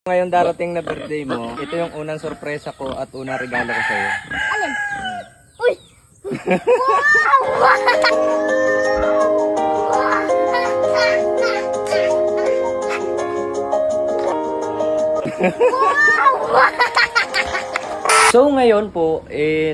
Ngayon darating na birthday mo, ito yung unang sorpresa ko at unang regalo ko sa'yo. Alin? Uy! So ngayon po,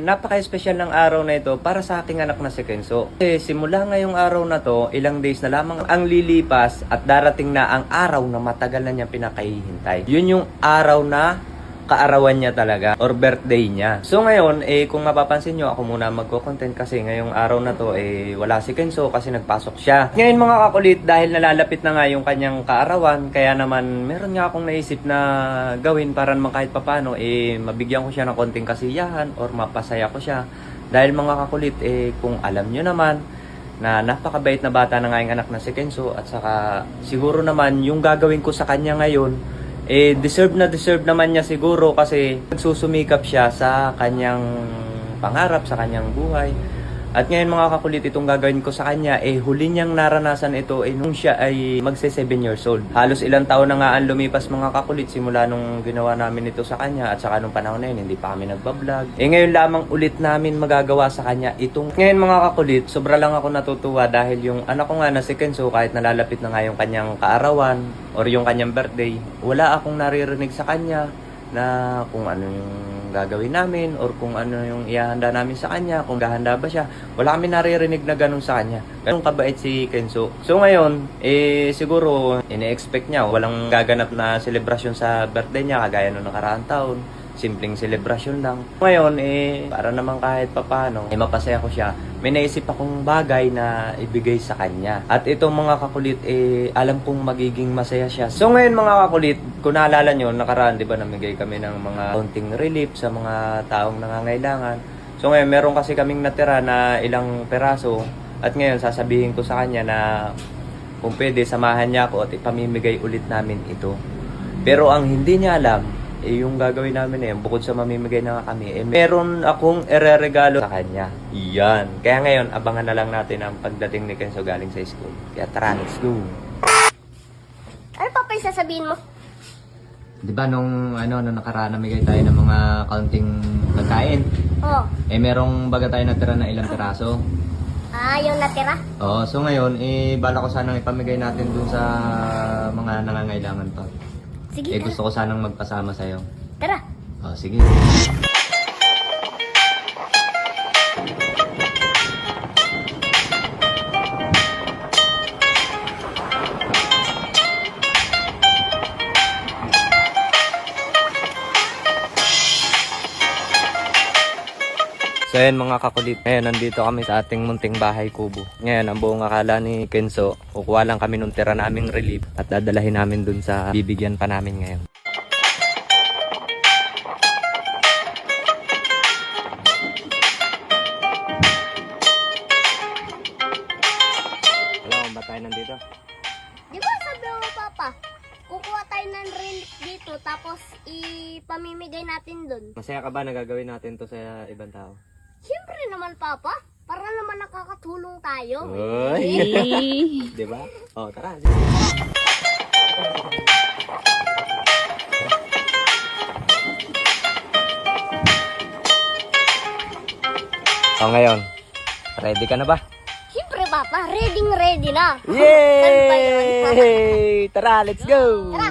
napaka-espesyal ng araw na ito para sa aking anak na si Kenzo. Simula ngayong araw na to, ilang days na lamang ang lilipas at darating na ang araw na matagal na niya pinakahihintay. Yun yung araw na kaarawan niya talaga or birthday niya. So ngayon, kung mapapansin nyo, ako muna magko-content kasi ngayong araw na to, wala si Kenzo kasi nagpasok siya. Ngayon mga kakulit, dahil nalalapit na nga yung kanyang kaarawan, kaya naman meron nga akong naisip na gawin para naman kahit papano, mabigyan ko siya ng konting kasiyahan or mapasaya ko siya. Dahil mga kakulit, kung alam nyo naman, na napakabait na bata na nga yung anak na si Kenzo at saka siguro naman yung gagawin ko sa kanya ngayon, deserve naman niya siguro kasi nagsusumikap siya sa kanyang pangarap, sa kanyang buhay. At ngayon mga kakulit, itong gagawin ko sa kanya, huli niyang naranasan ito nung siya ay magse 7 years old. Halos ilang taon na nga ang lumipas mga kakulit simula nung ginawa namin ito sa kanya at saka nung panahon na yun, hindi pa kami nagbablog. Ngayon lamang ulit namin magagawa sa kanya itong. Ngayon mga kakulit, sobra lang ako natutuwa dahil yung anak ko nga na si Kenzo, kahit nalalapit na nga yung kanyang kaarawan or yung kanyang birthday, wala akong naririnig sa kanya na kung ano yung gagawin namin or kung ano yung ihahanda namin sa kanya, kung gahanda ba siya. Wala kami naririnig na ganun sa kanya. Ganun kabait si Kenzo. So ngayon, siguro ine-expect niya walang gaganap na selebrasyon sa birthday niya kagaya nung nakaraang taon. Simpleng selebrasyon lang. Ngayon, para naman kahit papano, mapasaya ko siya. May naisip akong bagay na ibigay sa kanya. At itong mga kakulit, alam kong magiging masaya siya. So ngayon mga kakulit, kung naalala nyo, nakaraan, di ba, namigay kami ng mga konting relief sa mga taong nangangailangan. So ngayon, meron kasi kaming natira na ilang peraso. At ngayon, sasabihin ko sa kanya na kung pwede, samahan niya ako at ipamimigay ulit namin ito. Pero ang hindi niya alam, yung gagawin namin bukod sa mamimigay na nga kami, meron akong ireregalo sa kanya. Yan. Kaya ngayon, abangan na lang natin ang pagdating ni Kenzo galing sa school. Kaya tara, let's go. Ano pa pa yung sasabihin mo? Di ba nung nakaraan namigay tayo ng mga kaunting pagkain? Oh. Merong baga tayo natira na ilang piraso. Yung natira? Oo, so ngayon, bala ko sanang ipamigay natin dun sa mga nangangailangan pa. Sige, Gusto ko sanang magpasama sa'yo. tara. Oh, sige. So ayan mga kakulit, ngayon nandito kami sa ating munting bahay kubo. Ngayon ang buong akala ni Kenzo, kukuha lang kami nung tira naming relief at dadalahin namin dun sa bibigyan pa namin ngayon. Alam mo ba tayo nandito? Di ba sabi mo, Papa, kukuha tayo ng relief dito tapos ipamimigay natin dun? Masaya ka ba na gagawin natin to sa ibang tao? Siyempre naman, Papa. Para naman nakakatulong tayo. Uy! Di ba? Oh, tara. Oh, ngayon, ready ka na ba? Siyempre, Papa. Ready na. Yay! Saan ba yun? Tara, let's go! Tara.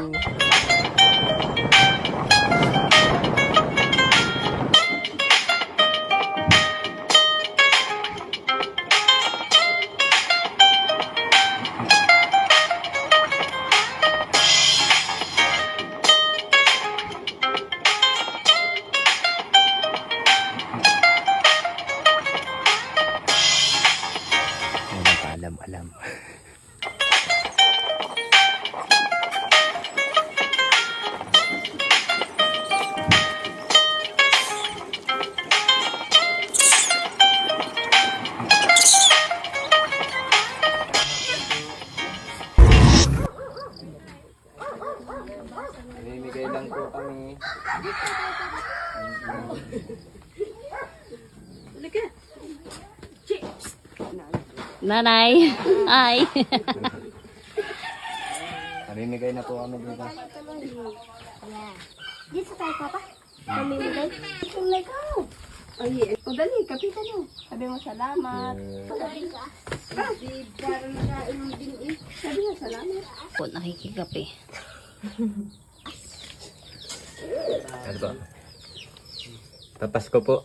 Alam. Namimigay lang po kami. Nanay. Hi. Namimigay mamimigay na po kami dito. Yeah. Dito tayo, Papa. Pamimigay. Pamimigay ka. Ay, o dali, kapitan mo. Sabi mo salamat. Sabi ka. Parang nakain din eh. Sabi mo salamat. Po, nakikikape. Ano ba? Papasko po.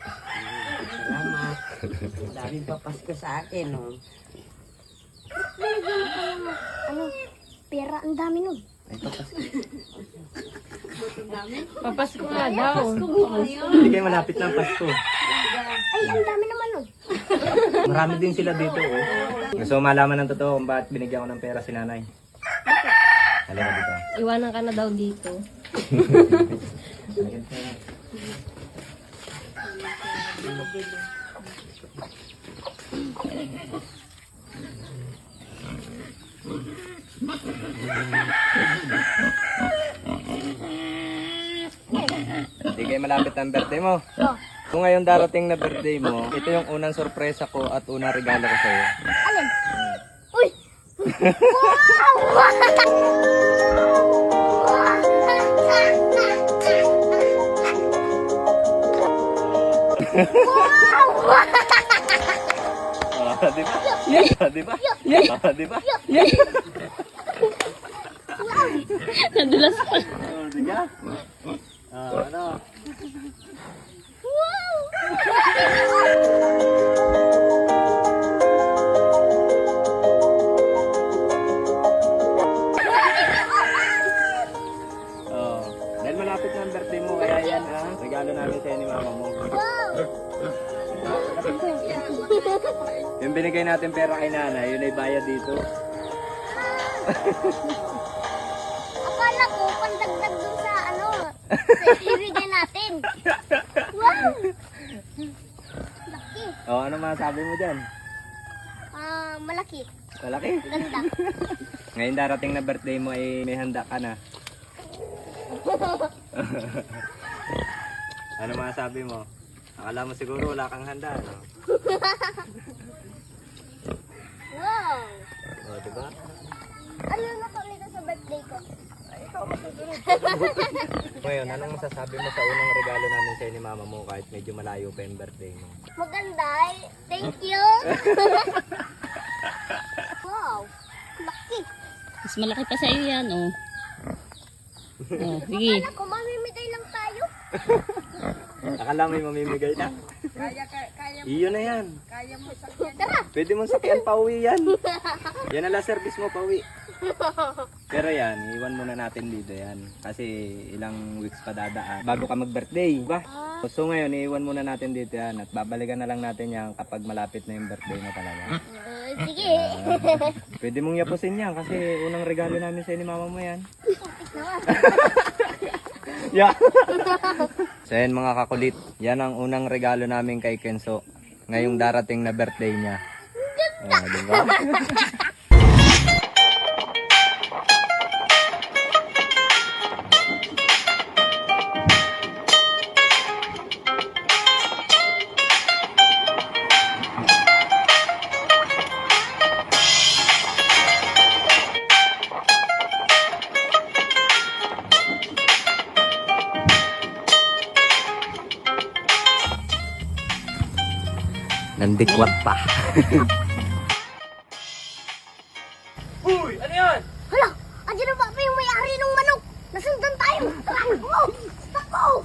Salamat. Dami pa Pasko sa akin, oh. Binigyan mo pa yung, ano, pera. Ang dami nun. Ay, papasko. Papasko nga daw. Hindi kayo malapit ng Pasko. Ay, ang dami naman nun. Marami din sila dito, oh. Gusto mo malaman ng totoo kung bakit binigyan ko ng pera si nanay? Halika dito. Iwanan ka na daw dito. Halika dito. Hindi kayo malapit ang birthday mo. Oh. Kung ngayon darating na birthday mo, ito yung unang sorpresa ko at unang regalo ko sa'yo. Alin? Uy! Wow! Ah, di ba? Ah, di ba? Ah, di ba? Nadulas pa. Oh, di ba? Ah, ano? Oh, dahil malapit na ang birthday mo, kaya yan ang regalo namin sa'yo ni mama mo. Yung binigay natin pera kay nanay, yun ay bayad dito. Akala ko, pandagdag dun sa ano, sa ibigay natin. Wow! Laki. Oh, ano masabi mo dyan? Malaki. Malaki. Ganda. Ngayon darating na birthday mo ay may handa ka na. Ano masabi mo? Akala mo siguro wala kang handa, no? Wow! Oh, diba? Ano na kami sa birthday ko? Ngayon, anong masasabi mo sa unang regalo namin sa'yo ni mama mo kahit medyo malayo pa yung birthday mo? Maganda. Thank you. Wow! Laki. Mas malaki pa sa iyo yan, oh. Oh, sige. Akala ko, mamimigay lang tayo. Akala may mamimigay na? Kaya Iyo na yan. mo sakyan. Tara. Pwede mong sakyan pauwi yan. Yan na lang service mo pauwi. Pero yan, iwan muna natin dito yan. Kasi ilang weeks pa dadaan bago ka mag-birthday, ba? So ngayon, iwan muna natin dito yan at babalikan na lang natin yan kapag malapit na yung birthday mo talaga. Sige. Pwede mong yapusin yan kasi unang regalo namin sa'yo ni mama mo yan. Yeah. So yan mga kakulit, yan ang unang regalo namin kay Kenzo ngayong darating na birthday niya. Diba? Nandikwat pa. Uy! Ano yan? Hala! Andiyan na ba yung may-ari ng manok? Nasundan tayo! Wow! Tako!